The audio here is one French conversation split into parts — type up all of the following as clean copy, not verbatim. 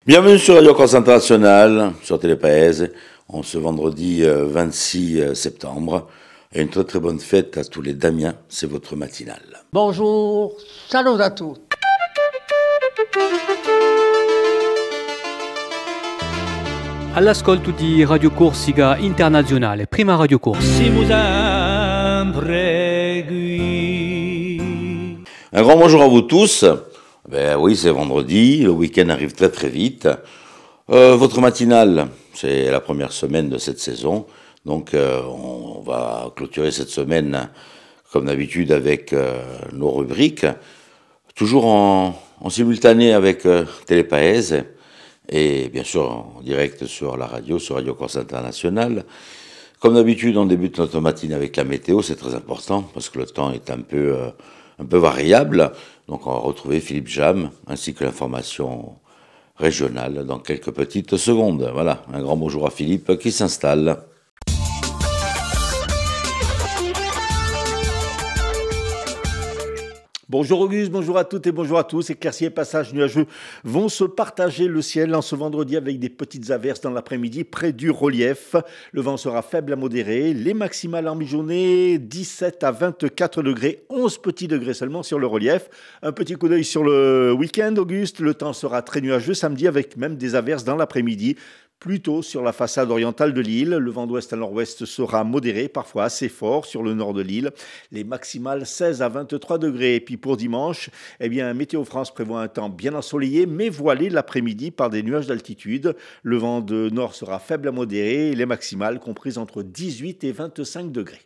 Bienvenue sur Radio Corse International, sur Télépaèse, en ce vendredi 26 septembre. Et une très très bonne fête à tous les Damiens, c'est votre matinale. Bonjour, salut à tous. All'ascolto di Radio Corsica Internazionale, prima Radio Corse. Un grand bonjour à vous tous. Ben oui, c'est vendredi, le week-end arrive très très vite. Votre matinale, c'est la première semaine de cette saison. Donc on va clôturer cette semaine, comme d'habitude, avec nos rubriques. Toujours en simultané avec Télépaèse. Et bien sûr en direct sur la radio, sur Radio Corse International. Comme d'habitude, on débute notre matinée avec la météo, c'est très important parce que le temps est un peu variable. Donc on va retrouver Philippe Jam ainsi que l'information régionale dans quelques petites secondes. Voilà, un grand bonjour à Philippe qui s'installe. Bonjour Auguste, bonjour à toutes et bonjour à tous. Éclaircies et passages nuageux vont se partager le ciel en ce vendredi avec des petites averses dans l'après-midi près du relief. Le vent sera faible à modéré. Les maximales en mi-journée, 17 à 24 degrés, 11 petits degrés seulement sur le relief. Un petit coup d'œil sur le week-end, Auguste. Le temps sera très nuageux samedi avec même des averses dans l'après-midi. Plutôt sur la façade orientale de l'île, le vent d'ouest à nord-ouest sera modéré, parfois assez fort sur le nord de l'île. Les maximales 16 à 23 degrés. Et puis pour dimanche, Météo France prévoit un temps bien ensoleillé, mais voilé l'après-midi par des nuages d'altitude. Le vent de nord sera faible à modéré et les maximales comprises entre 18 et 25 degrés.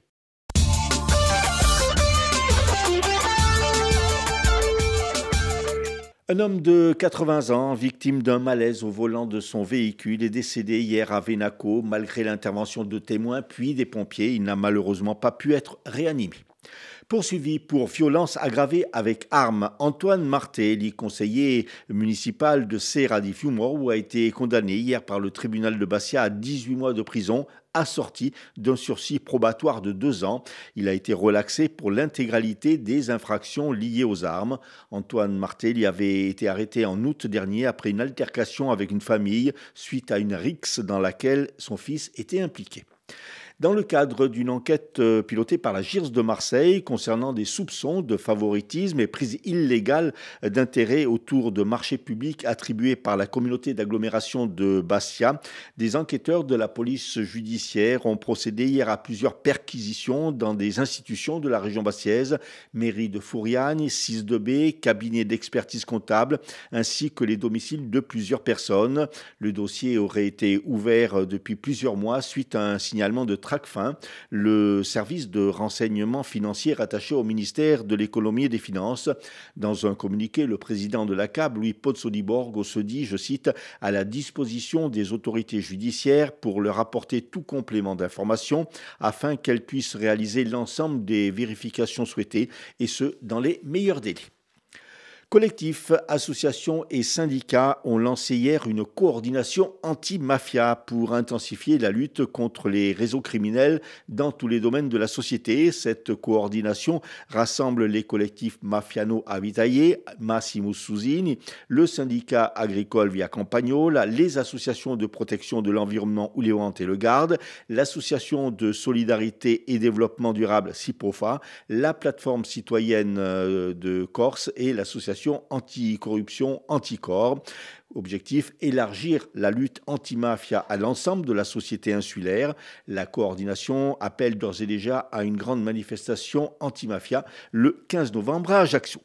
Un homme de 80 ans, victime d'un malaise au volant de son véhicule, est décédé hier à Venaco, malgré l'intervention de témoins puis des pompiers. Il n'a malheureusement pas pu être réanimé. Poursuivi pour violence aggravée avec arme, Antoine Martelly, conseiller municipal de Serra di Fiumoro, a été condamné hier par le tribunal de Bastia à 18 mois de prison, assorti d'un sursis probatoire de 2 ans. Il a été relaxé pour l'intégralité des infractions liées aux armes. Antoine Martelly avait été arrêté en août dernier après une altercation avec une famille suite à une rixe dans laquelle son fils était impliqué. Dans le cadre d'une enquête pilotée par la GIRS de Marseille concernant des soupçons de favoritisme et prise illégale d'intérêt autour de marchés publics attribués par la communauté d'agglomération de Bastia, des enquêteurs de la police judiciaire ont procédé hier à plusieurs perquisitions dans des institutions de la région bastiaise, mairie de Fouriane, 6-2B, cabinet d'expertise comptable, ainsi que les domiciles de plusieurs personnes. Le dossier aurait été ouvert depuis plusieurs mois suite à un signalement de Tracfin, le service de renseignement financier rattaché au ministère de l'économie et des finances. Dans un communiqué, le président de la CAB, Louis Pozzo di Borgo, se dit, je cite, à la disposition des autorités judiciaires pour leur apporter tout complément d'information afin qu'elles puissent réaliser l'ensemble des vérifications souhaitées et ce, dans les meilleurs délais. Collectifs, associations et syndicats ont lancé hier une coordination anti-mafia pour intensifier la lutte contre les réseaux criminels dans tous les domaines de la société. Cette coordination rassemble les collectifs Mafiano Avitaie, Massimo Susini, le syndicat agricole Via Campagnola, les associations de protection de l'environnement Oulévante et Le Garde, l'association de solidarité et développement durable Ciprofa, la plateforme citoyenne de Corse et l'association anticorruption Anticor. Objectif, élargir la lutte anti-mafia à l'ensemble de la société insulaire. La coordination appelle d'ores et déjà à une grande manifestation anti-mafia le 15 novembre à Ajaccio.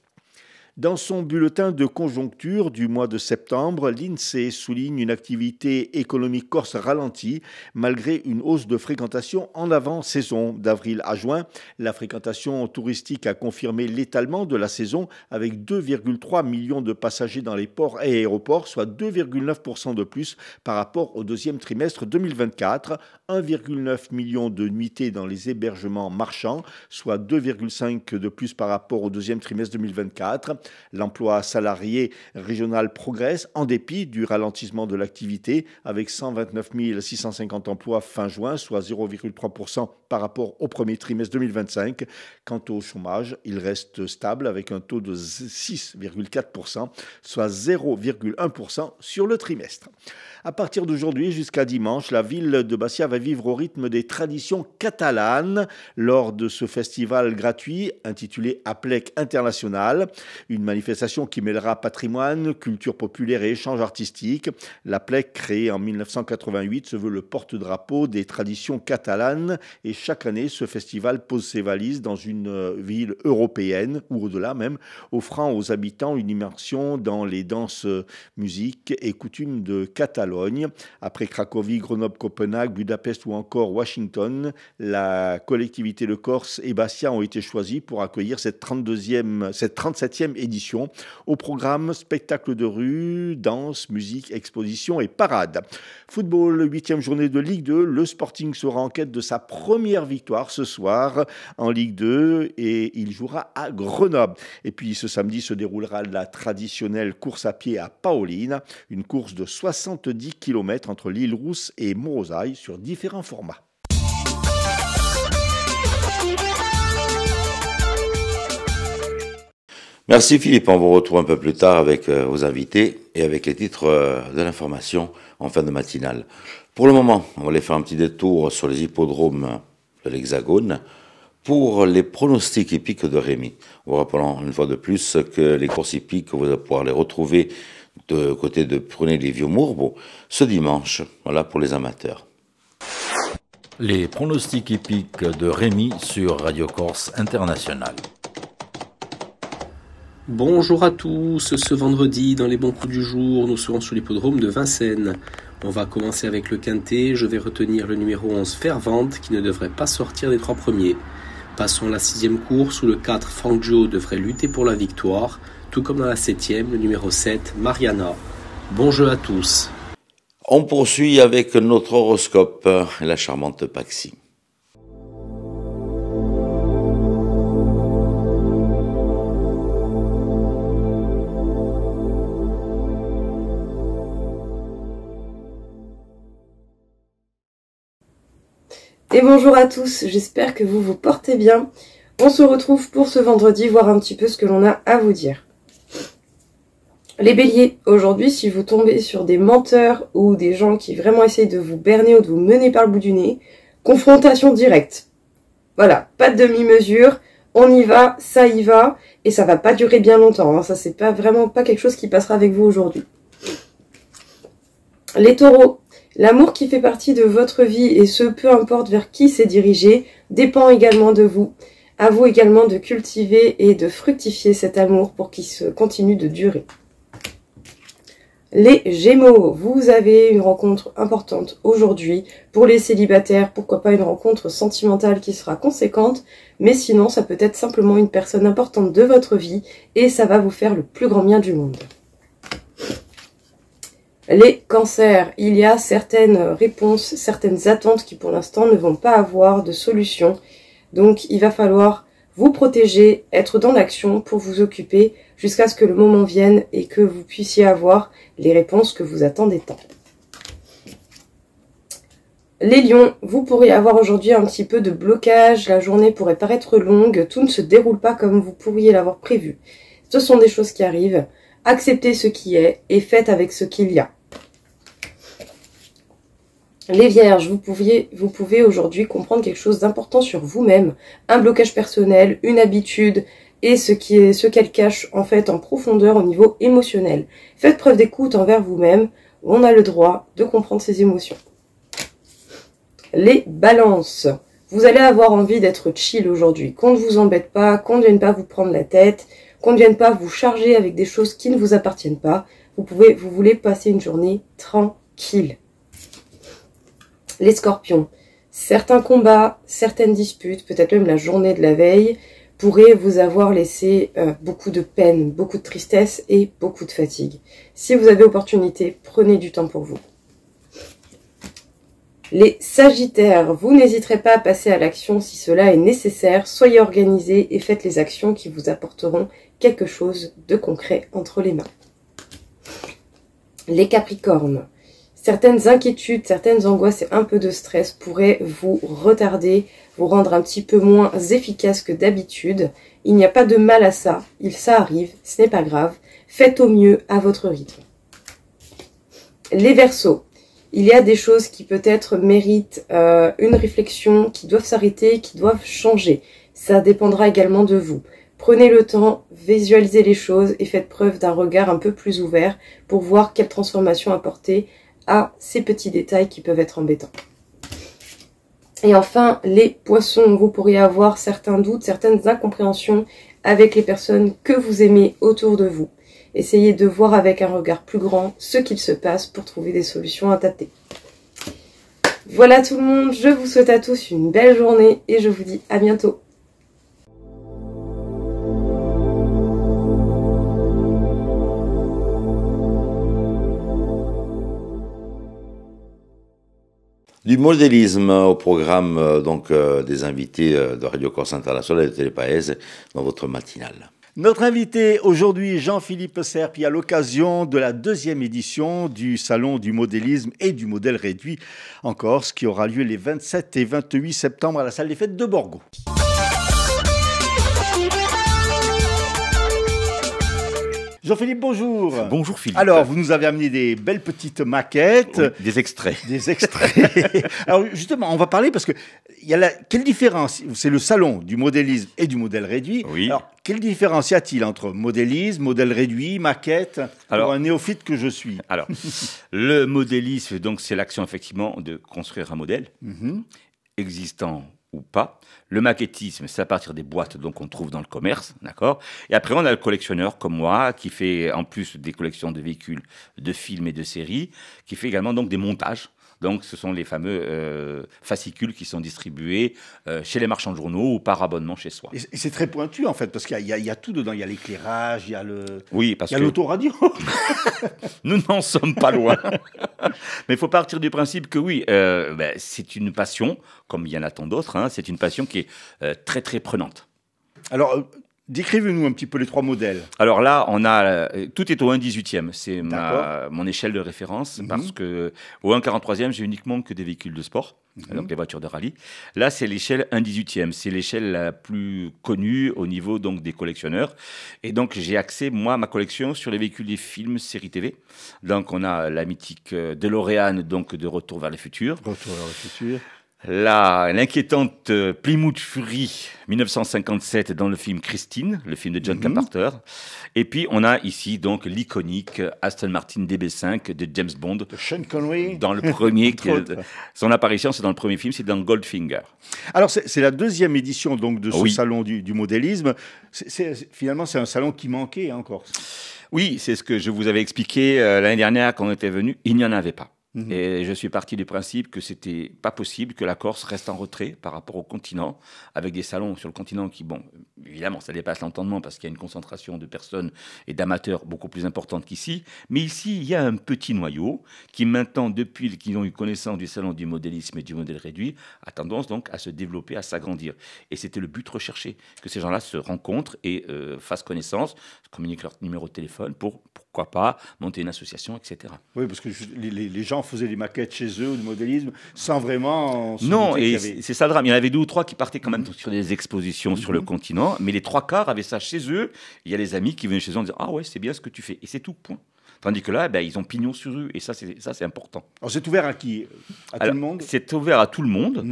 Dans son bulletin de conjoncture du mois de septembre, l'INSEE souligne une activité économique corse ralentie malgré une hausse de fréquentation en avant-saison. D'avril à juin, la fréquentation touristique a confirmé l'étalement de la saison avec 2,3 millions de passagers dans les ports et aéroports, soit 2,9% de plus par rapport au deuxième trimestre 2024, 1,9 million de nuitées dans les hébergements marchands, soit 2,5 de plus par rapport au deuxième trimestre 2024. L'emploi salarié régional progresse en dépit du ralentissement de l'activité avec 129 650 emplois fin juin, soit 0,3% par rapport au premier trimestre 2025. Quant au chômage, il reste stable avec un taux de 6,4%, soit 0,1% sur le trimestre. À partir d'aujourd'hui jusqu'à dimanche, la ville de Bastia va vivre au rythme des traditions catalanes lors de ce festival gratuit intitulé Aplec International, une manifestation qui mêlera patrimoine, culture populaire et échanges artistiques. L'Aplec, créé en 1988, se veut le porte-drapeau des traditions catalanes et chaque année, ce festival pose ses valises dans une ville européenne ou au-delà même, offrant aux habitants une immersion dans les danses, musiques et coutumes de Catalogne. Après Cracovie, Grenoble, Copenhague, Budapest ou encore Washington, la collectivité de Corse et Bastia ont été choisis pour accueillir cette 37e édition. Au programme, spectacles de rue, danse, musique, exposition et parade. Football, 8e journée de Ligue 2. Le Sporting sera en quête de sa première victoire ce soir en Ligue 2 et il jouera à Grenoble. Et puis ce samedi se déroulera la traditionnelle course à pied à Paoline, une course de 70 km entre l'Île-Rousse et Morosaille sur différents formats. Merci Philippe, on vous retrouve un peu plus tard avec vos invités et avec les titres de l'information en fin de matinale. Pour le moment, on va aller faire un petit détour sur les hippodromes de l'Hexagone pour les pronostics hippiques de Rémi. En vous rappelant une fois de plus que les courses hippiques, vous allez pouvoir les retrouver de côté de Prunay-les-Vieux-Mourbeaux ce dimanche, voilà pour les amateurs. Les pronostics hippiques de Rémi sur Radio Corse International. Bonjour à tous, ce vendredi dans les bons coups du jour, nous serons sur l'hippodrome de Vincennes. On va commencer avec le quintet, je vais retenir le numéro 11 Fervente qui ne devrait pas sortir des 3 premiers. Passons à la 6e course où le 4 Frank Joe devrait lutter pour la victoire, tout comme dans la 7e, le numéro 7 Mariana. Bon jeu à tous. On poursuit avec notre horoscope, la charmante Paxi. Et bonjour à tous, j'espère que vous vous portez bien. On se retrouve pour ce vendredi, voir un petit peu ce que l'on a à vous dire. Les béliers, aujourd'hui, si vous tombez sur des menteurs ou des gens qui vraiment essayent de vous berner ou de vous mener par le bout du nez, confrontation directe. Voilà, pas de demi-mesure, on y va, ça y va, et ça va pas durer bien longtemps. Hein. Ça, c'est vraiment pas quelque chose qui passera avec vous aujourd'hui. Les taureaux, l'amour qui fait partie de votre vie, et ce, peu importe vers qui c'est dirigé, dépend également de vous. À vous également de cultiver et de fructifier cet amour pour qu'il se continue de durer. Les Gémeaux, vous avez une rencontre importante aujourd'hui. Pour les célibataires, pourquoi pas une rencontre sentimentale qui sera conséquente, mais sinon ça peut être simplement une personne importante de votre vie et ça va vous faire le plus grand bien du monde. Les Cancers, il y a certaines réponses, certaines attentes qui pour l'instant ne vont pas avoir de solution. Donc il va falloir vous protéger, être dans l'action pour vous occuper jusqu'à ce que le moment vienne et que vous puissiez avoir les réponses que vous attendez tant. Les Lions, vous pourriez avoir aujourd'hui un petit peu de blocage, la journée pourrait paraître longue, tout ne se déroule pas comme vous pourriez l'avoir prévu. Ce sont des choses qui arrivent, acceptez ce qui est et faites avec ce qu'il y a. Les Vierges, vous pouvez aujourd'hui comprendre quelque chose d'important sur vous-même, un blocage personnel, une habitude et ce qu'elle cache en fait en profondeur au niveau émotionnel. Faites preuve d'écoute envers vous-même, on a le droit de comprendre ses émotions. Les Balances, vous allez avoir envie d'être chill aujourd'hui, qu'on ne vous embête pas, qu'on ne vienne pas vous prendre la tête, qu'on ne vienne pas vous charger avec des choses qui ne vous appartiennent pas. Vous voulez passer une journée tranquille. Les Scorpions, certains combats, certaines disputes, peut-être même la journée de la veille, pourraient vous avoir laissé beaucoup de peine, beaucoup de tristesse et beaucoup de fatigue. Si vous avez opportunité, prenez du temps pour vous. Les Sagittaires, vous n'hésiterez pas à passer à l'action si cela est nécessaire. Soyez organisés et faites les actions qui vous apporteront quelque chose de concret entre les mains. Les Capricornes, certaines inquiétudes, certaines angoisses et un peu de stress pourraient vous retarder, vous rendre un petit peu moins efficace que d'habitude. Il n'y a pas de mal à ça, ça arrive, ce n'est pas grave. Faites au mieux à votre rythme. Les Verseaux, il y a des choses qui peut-être méritent une réflexion, qui doivent s'arrêter, qui doivent changer. Ça dépendra également de vous. Prenez le temps, visualisez les choses et faites preuve d'un regard un peu plus ouvert pour voir quelle transformation apporter à ces petits détails qui peuvent être embêtants. Et enfin, les Poissons, vous pourriez avoir certains doutes, certaines incompréhensions avec les personnes que vous aimez autour de vous. Essayez de voir avec un regard plus grand ce qu'il se passe pour trouver des solutions adaptées. Voilà tout le monde, je vous souhaite à tous une belle journée et je vous dis à bientôt. Du modélisme au programme des invités de Radio Corse International et de Télépaèse dans votre matinale. Notre invité aujourd'hui, Jean-Philippe Serpi, à l'occasion de la 2e édition du Salon du modélisme et du modèle réduit en Corse, qui aura lieu les 27 et 28 septembre à la salle des fêtes de Borgo. Jean-Philippe, bonjour. Bonjour Philippe. Alors, vous nous avez amené des belles petites maquettes. Oui, des extraits. Des extraits. Alors, justement, on va parler parce que quelle différence, c'est le salon du modélisme et du modèle réduit. Oui. Alors, quelle différence y a-t-il entre modélisme, modèle réduit, maquette, pour un néophyte que je suis? Alors, le modélisme, donc, c'est l'action effectivement de construire un modèle existant ou pas. Le maquettisme, c'est à partir des boîtes qu'on trouve dans le commerce, d'accord. Et après, on a le collectionneur comme moi, qui fait en plus des collections de véhicules, de films et de séries, qui fait également donc des montages. Donc, ce sont les fameux fascicules qui sont distribués chez les marchands de journaux ou par abonnement chez soi. Et c'est très pointu, en fait, parce qu'il y a tout dedans. Il y a l'éclairage, il y a l'autoradio. Nous n'en sommes pas loin. Mais il faut partir du principe que oui, c'est une passion, comme il y en a tant d'autres, hein, c'est une passion qui est très, très prenante. Alors, décrivez-nous un petit peu les 3 modèles. Alors là, tout est au 1/18e. C'est mon échelle de référence parce que au 1/43e, j'ai uniquement que des véhicules de sport, donc les voitures de rallye. Là, c'est l'échelle 1/18e. C'est l'échelle la plus connue au niveau donc des collectionneurs. Et donc, j'ai axé ma collection sur les véhicules des films, séries TV. Donc, on a la mythique DeLorean, donc de Retour vers le futur. Retour vers le futur. L'inquiétante Plymouth Fury 1957 dans le film Christine, le film de John Carpenter. Et puis on a ici donc l'iconique Aston Martin DB5 de James Bond. De Sean Connery. Dans le premier, son apparition c'est dans le premier film, c'est dans Goldfinger. Alors c'est la 2e édition donc de ce salon du modélisme. Finalement c'est un salon qui manquait en Corse. Oui, c'est ce que je vous avais expliqué l'année dernière quand on était venu, il n'y en avait pas. Et je suis parti du principe que c'était pas possible que la Corse reste en retrait par rapport au continent, avec des salons sur le continent qui, bon, évidemment, ça dépasse l'entendement parce qu'il y a une concentration de personnes et d'amateurs beaucoup plus importante qu'ici. Mais ici, il y a un petit noyau qui maintenant, depuis qu'ils ont eu connaissance du salon du modélisme et du modèle réduit, a tendance donc à se développer, à s'agrandir. Et c'était le but recherché, que ces gens-là se rencontrent et fassent connaissance, communiquent leur numéro de téléphone pourquoi pas monter une association, etc. Oui, parce que les gens faisaient des maquettes chez eux ou du modélisme sans vraiment... Non, et c'est ça le drame. Il y en avait 2 ou 3 qui partaient quand même sur des expositions sur le continent, mais les 3/4 avaient ça chez eux. Il y a des amis qui venaient chez eux en disant « Ah ouais, c'est bien ce que tu fais ». Et c'est tout, point. Tandis que là, ils ont pignon sur rue, et ça, c'est important. Alors, c'est ouvert à qui? Tout le monde? C'est ouvert à tout le monde,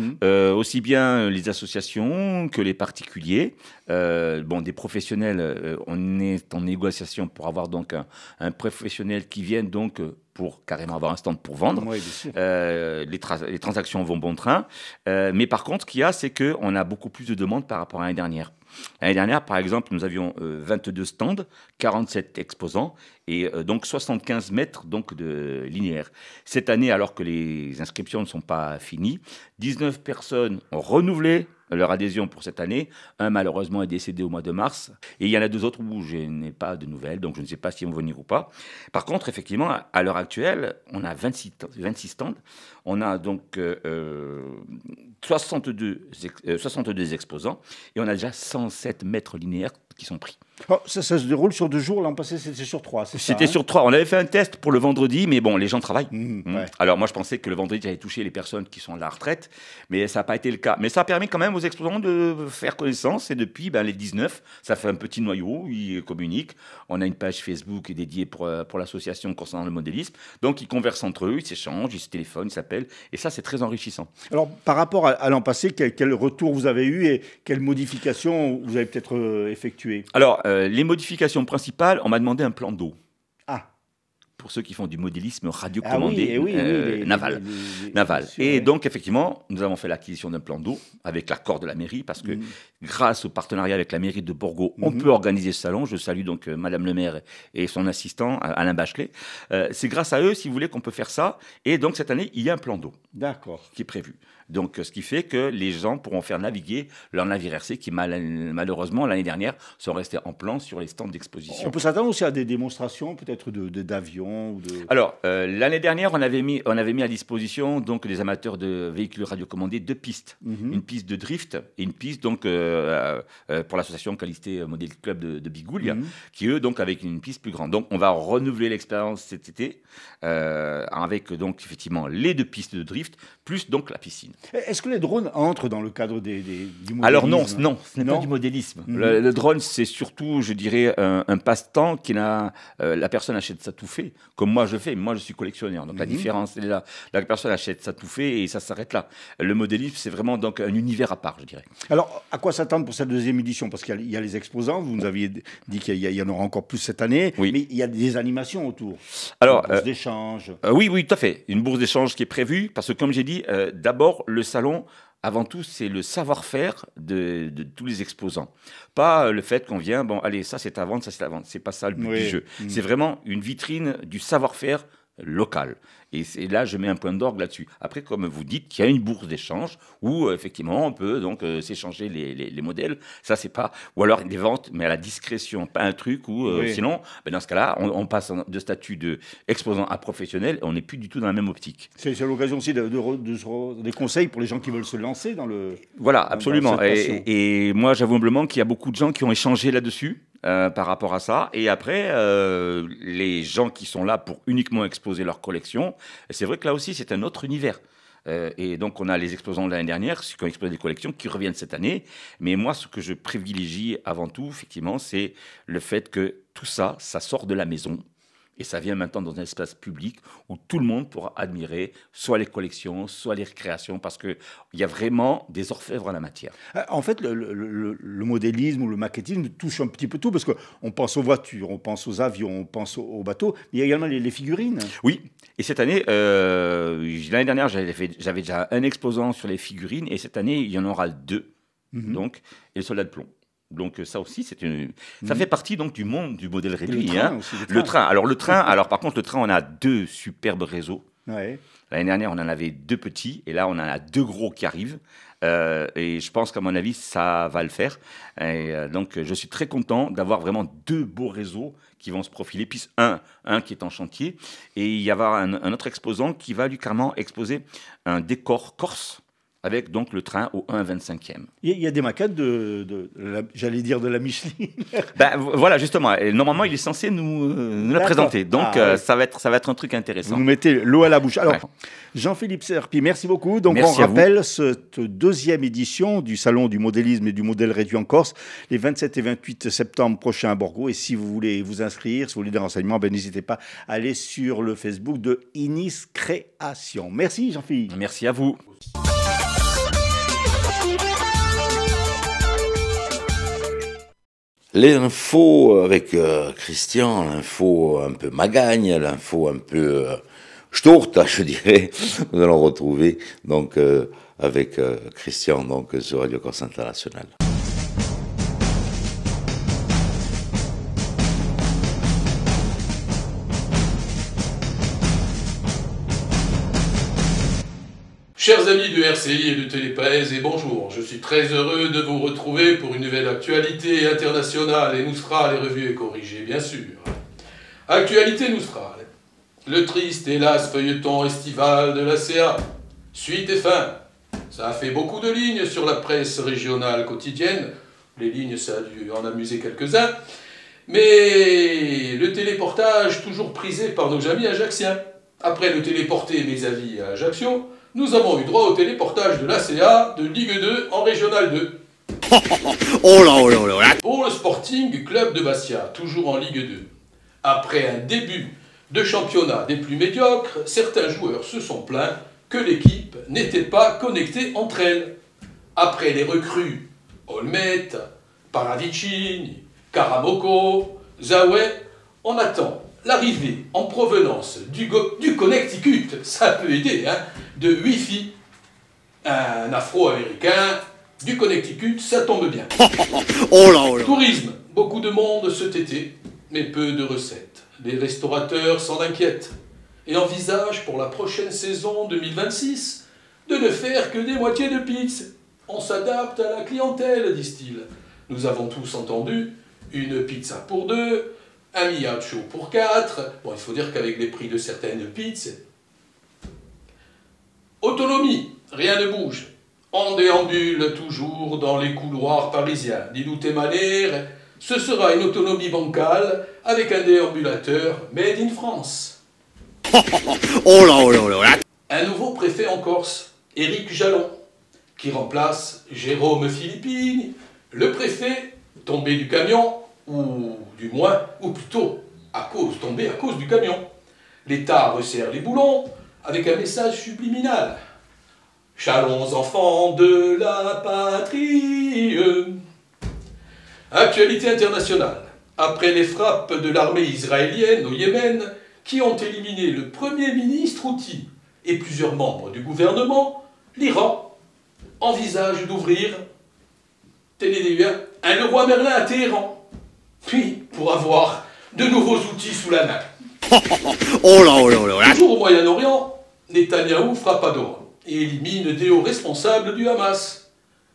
aussi bien les associations que les particuliers. Des professionnels, on est en négociation pour avoir donc un professionnel qui vienne donc pour carrément avoir un stand pour vendre. Oui, bien sûr. Les transactions vont bon train. Mais par contre, ce qu'il y a, c'est qu'on a beaucoup plus de demandes par rapport à l'année dernière. L'année dernière, par exemple, nous avions 22 stands, 47 exposants et donc 75 mètres donc, de linéaire. Cette année, alors que les inscriptions ne sont pas finies, 19 personnes ont renouvelé leur adhésion pour cette année. Un, malheureusement, est décédé au mois de mars. Et il y en a 2 autres où je n'ai pas de nouvelles, donc je ne sais pas s'ils vont venir ou pas. Par contre, effectivement, à l'heure actuelle, on a 26 stands. On a donc 62 exposants et on a déjà 107 mètres linéaires qui sont pris. Oh, ça se déroule sur 2 jours. L'an passé, c'était sur 3. C'était sur 3. On avait fait un test pour le vendredi, mais bon, les gens travaillent. Ouais. Alors moi, je pensais que le vendredi, j'allais toucher les personnes qui sont à la retraite, mais ça n'a pas été le cas. Mais ça a permis quand même aux exposants de faire connaissance. Et depuis les 19, ça fait un petit noyau. Ils communiquent. On a une page Facebook dédiée pour l'association concernant le modélisme. Donc, ils conversent entre eux, ils s'échangent, ils se téléphonent, ils s'appellent. Et ça, c'est très enrichissant. Alors, par rapport à l'an passé, quel retour vous avez eu et quelles modifications vous avez peut-être effectuées? Alors, les modifications principales, on m'a demandé un plan d'eau. Ah. Pour ceux qui font du modélisme radiocommandé naval. naval. Et donc, effectivement, nous avons fait l'acquisition d'un plan d'eau avec l'accord de la mairie, parce que grâce au partenariat avec la mairie de Borgo, on peut organiser ce salon. Je salue donc Madame le maire et son assistant, Alain Bachelet. C'est grâce à eux, si vous voulez, qu'on peut faire ça. Et donc, cette année, il y a un plan d'eau qui est prévu. Donc, ce qui fait que les gens pourront faire naviguer leurs navires RC qui, malheureusement, l'année dernière, sont restés en plan sur les stands d'exposition. On peut s'attendre aussi à des démonstrations, peut-être d'avions ou de... Alors, l'année dernière, on avait mis à disposition donc des amateurs de véhicules radiocommandés 2 pistes. Une piste de drift et une piste donc pour l'association Qualité Model Club de Bigouille, qui eux donc avec une piste plus grande. Donc, on va renouveler l'expérience cet été avec donc effectivement les 2 pistes de drift plus donc la piscine. Est-ce que les drones entrent dans le cadre du modélisme? Alors non, ce n'est pas du modélisme. Le drone, c'est surtout, je dirais, un passe-temps qui la personne achète ça tout fait, comme moi je fais. Moi, je suis collectionneur, donc la différence est là. La personne achète ça tout fait et ça s'arrête là. Le modélisme, c'est vraiment donc un univers à part, je dirais. Alors, à quoi s'attendre pour cette 2e édition? Parce qu'il y a les exposants, vous nous aviez dit qu'il y en aura encore plus cette année, mais il y a des animations autour. Alors, une bourse d'échange. Oui, tout à fait. Une bourse d'échange qui est prévue, parce que comme j'ai dit, d'abord, le salon, avant tout, c'est le savoir-faire de tous les exposants. Pas le fait qu'on vient, bon, allez, ça c'est à vendre, ça c'est à vendre. C'est pas ça le but du jeu. C'est vraiment une vitrine du savoir-faire local. Et là, je mets un point d'orgue là-dessus. Après, comme vous dites, il y a une bourse d'échange où, effectivement, on peut donc s'échanger les modèles. Ça, c'est pas... Ou alors des ventes, mais à la discrétion, pas un truc où, sinon, dans ce cas-là, on passe de statut d'exposant à professionnel et on n'est plus du tout dans la même optique. C'est l'occasion aussi des conseils pour les gens qui veulent se lancer dans le... Voilà, absolument. Et moi, j'avoue humblement qu'il y a beaucoup de gens qui ont échangé là-dessus. Par rapport à ça. Et après, les gens qui sont là pour uniquement exposer leur collection, c'est vrai que là aussi, c'est un autre univers. Et donc, on a les exposants de l'année dernière, ceux qui ont exposé des collections, qui reviennent cette année. Mais moi, ce que je privilégie avant tout, effectivement, c'est le fait que tout ça, ça sort de la maison. Et ça vient maintenant dans un espace public où tout le monde pourra admirer soit les collections, soit les récréations, parce qu'il y a vraiment des orfèvres en la matière. En fait, le modélisme ou le maquettisme touche un petit peu tout, parce qu'on pense aux voitures, on pense aux avions, on pense aux bateaux, mais il y a également les figurines. Oui, et cette année, l'année dernière, j'avais déjà un exposant sur les figurines, et cette année, il y en aura 2, donc, et le soldat de plomb. Donc ça aussi, ça fait partie donc du monde du modèle réduit. Le train. Alors par contre, le train, on a 2 superbes réseaux. Ouais. L'année dernière, on en avait 2 petits, et là, on en a 2 gros qui arrivent. Et je pense qu'à mon avis, ça va le faire. Et donc, je suis très content d'avoir vraiment 2 beaux réseaux qui vont se profiler. Puis un qui est en chantier, et il y aura un autre exposant qui va lui carrément exposer un décor corse, avec donc le train au 1/25e. Il y a des maquettes j'allais dire de la Micheline. Voilà, justement. Et normalement, il est censé nous la présenter. Donc, ça va être un truc intéressant. Vous nous mettez l'eau à la bouche. Alors, Jean-Philippe Serpi, merci beaucoup. Donc, merci on rappelle cette 2e édition du Salon du modélisme et du modèle réduit en Corse, les 27 et 28 septembre prochains à Borgo. Et si vous voulez vous inscrire, si vous voulez des renseignements, n'hésitez pas à aller sur le Facebook de Inis Création. Merci, Jean-Philippe. Merci à vous. L'info avec Christian, l'info un peu magagne, l'info un peu sturta, je dirais, nous allons retrouver donc avec Christian donc sur Radio Corse International. Chers amis de RCI et de Télépaèse, et bonjour, je suis très heureux de vous retrouver pour une nouvelle actualité internationale et Noustral et revue et corrigée, bien sûr. Actualité Noustral, le triste, hélas, feuilleton estival de la CA. Suite et fin. Ça a fait beaucoup de lignes sur la presse régionale quotidienne. Les lignes, ça a dû en amuser quelques-uns. Mais le téléportage, toujours prisé par nos amis ajacciens. Après le téléporté mes avis à Ajaccio, nous avons eu droit au téléportage de l'ACA de Ligue 2 en Régional 2. Pour le Sporting Club de Bastia, toujours en Ligue 2. Après un début de championnat des plus médiocres, certains joueurs se sont plaints que l'équipe n'était pas connectée entre elles. Après les recrues Olmet, Paravicini, Karamoko, Zaoué, on attend l'arrivée en provenance du Connecticut, ça peut aider, hein, de Wi-Fi, un afro-américain du Connecticut, ça tombe bien. Tourisme, beaucoup de monde cet été, mais peu de recettes. Les restaurateurs s'en inquiètent et envisagent pour la prochaine saison 2026 de ne faire que des moitiés de pizza. On s'adapte à la clientèle, disent-ils. Nous avons tous entendu une pizza pour 2, un miaccio pour 4. Bon, il faut dire qu'avec les prix de certaines pizzas... Autonomie, rien ne bouge. On déambule toujours dans les couloirs parisiens. Dis-nous manière, ce sera une autonomie bancale avec un déambulateur made in France. Un nouveau préfet en Corse, Éric Jalon, qui remplace Jérôme Philippini, le préfet tombé du camion, ou du moins, ou plutôt tombé à cause du camion. L'État resserre les boulons avec un message subliminal. Chalons enfants de la patrie. Actualité internationale. Après les frappes de l'armée israélienne au Yémen, qui ont éliminé le Premier ministre Houthi et plusieurs membres du gouvernement, l'Iran envisage d'ouvrir un Leroy Merlin à Téhéran, puis pour avoir de nouveaux outils sous la main. Toujours au Moyen-Orient, Netanyahou frappe à Doha et élimine des hauts responsables du Hamas.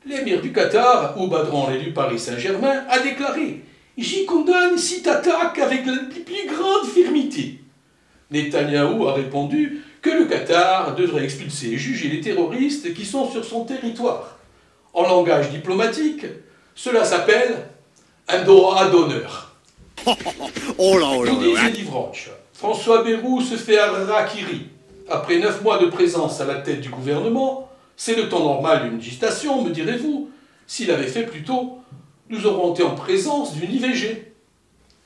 L'émir du Qatar, ou Badran l'élu Paris Saint-Germain, a déclaré « J'y condamne cette attaque avec la plus grande fermeté ». Netanyahou a répondu que le Qatar devrait expulser et juger les terroristes qui sont sur son territoire. En langage diplomatique, cela s'appelle un Doha d'honneur. Goodies et livranches. François Bayrou se fait harakiri. Après 9 mois de présence à la tête du gouvernement, c'est le temps normal d'une gestation, me direz-vous. S'il avait fait plus tôt, nous aurions été en présence d'une IVG.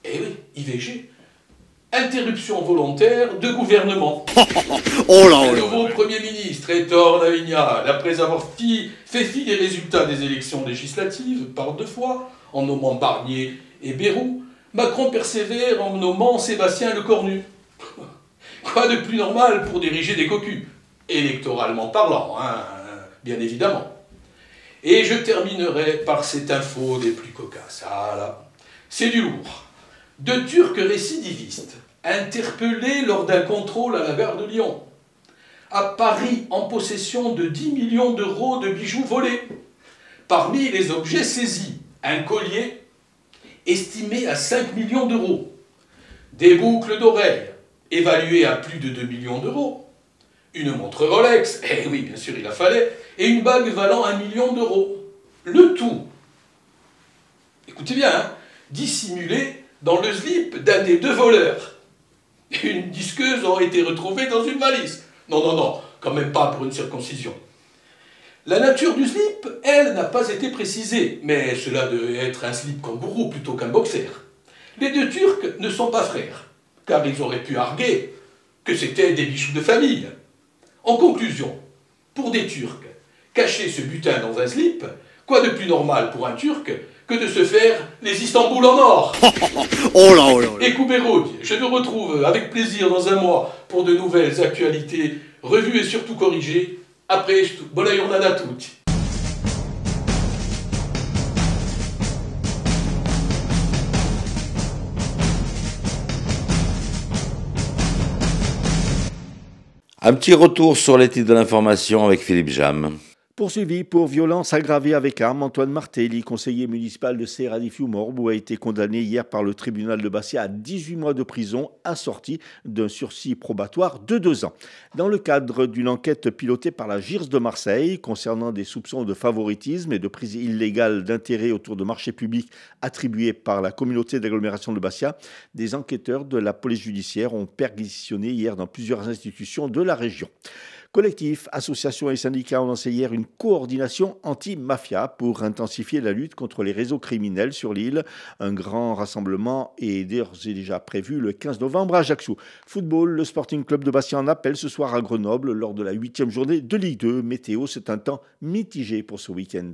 Eh oui, IVG. Interruption volontaire de gouvernement. Le nouveau Premier ministre, Hétor Lavignal, après avoir fait fi des résultats des élections législatives par 2 fois, en nommant Barnier et Bayrou, Macron persévère en nommant Sébastien Lecornu. Quoi de plus normal pour diriger des cocus, électoralement parlant, hein, bien évidemment. Et je terminerai par cette info des plus cocasses. Ah là, c'est du lourd. 2 Turcs récidivistes, interpellés lors d'un contrôle à la gare de Lyon. À Paris, en possession de 10 millions d'euros de bijoux volés. Parmi les objets saisis, un collier estimé à 5 millions d'euros, des boucles d'oreilles évaluées à plus de 2 millions d'euros, une montre Rolex, eh oui, bien sûr, il la fallait, et une bague valant 1 million d'euros. Le tout, écoutez bien, hein, dissimulé dans le slip d'un des 2 voleurs. Une disqueuse aurait été retrouvée dans une valise. Non, quand même pas pour une circoncision. La nature du slip, elle, n'a pas été précisée, mais cela devait être un slip kangourou plutôt qu'un boxer. Les 2 Turcs ne sont pas frères, car ils auraient pu arguer que c'était des bijoux de famille. En conclusion, pour des Turcs, cacher ce butin dans un slip, quoi de plus normal pour un Turc que de se faire les Istanbul en or. Et Kouberoud, je te retrouve avec plaisir dans un mois pour de nouvelles actualités, revues et surtout corrigées. Après, bonne journée à tous. Un petit retour sur les titres de l'information avec Philippe Jam. Poursuivi pour violence aggravée avec arme, Antoine Martelly, conseiller municipal de Serra-di-Fiumorbo, a été condamné hier par le tribunal de Bastia à 18 mois de prison, assorti d'un sursis probatoire de 2 ans. Dans le cadre d'une enquête pilotée par la GIRS de Marseille concernant des soupçons de favoritisme et de prise illégale d'intérêt autour de marchés publics attribués par la communauté d'agglomération de Bastia, des enquêteurs de la police judiciaire ont perquisitionné hier dans plusieurs institutions de la région. Collectifs, associations et syndicats ont lancé hier une coordination anti-mafia pour intensifier la lutte contre les réseaux criminels sur l'île. Un grand rassemblement est d'ores et déjà prévu le 15 novembre à Ajaccio. Football, le Sporting Club de Bastia en appelle ce soir à Grenoble lors de la 8e journée de Ligue 2. Météo, c'est un temps mitigé pour ce week-end.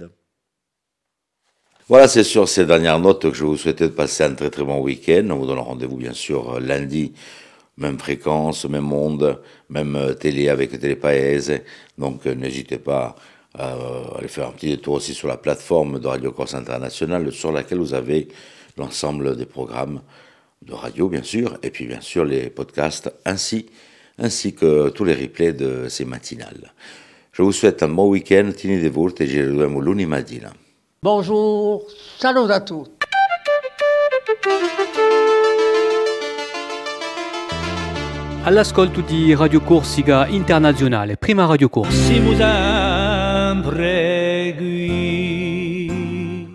Voilà, c'est sur ces dernières notes que je vous souhaitais de passer un très très bon week-end. On vous donne rendez-vous bien sûr lundi. Même fréquence, même monde, même télé avec Télépaese. Donc n'hésitez pas à aller faire un petit détour aussi sur la plateforme de Radio Corse International sur laquelle vous avez l'ensemble des programmes de radio bien sûr, et puis bien sûr les podcasts ainsi que tous les replays de ces matinales. Je vous souhaite un bon week-end, Tini de Vurt et ci rivedremo lunedì mattina. Bonjour, salut à tous. All'ascolto di Radio Corsica Internazionale, prima Radio Corsa. Si mu sempre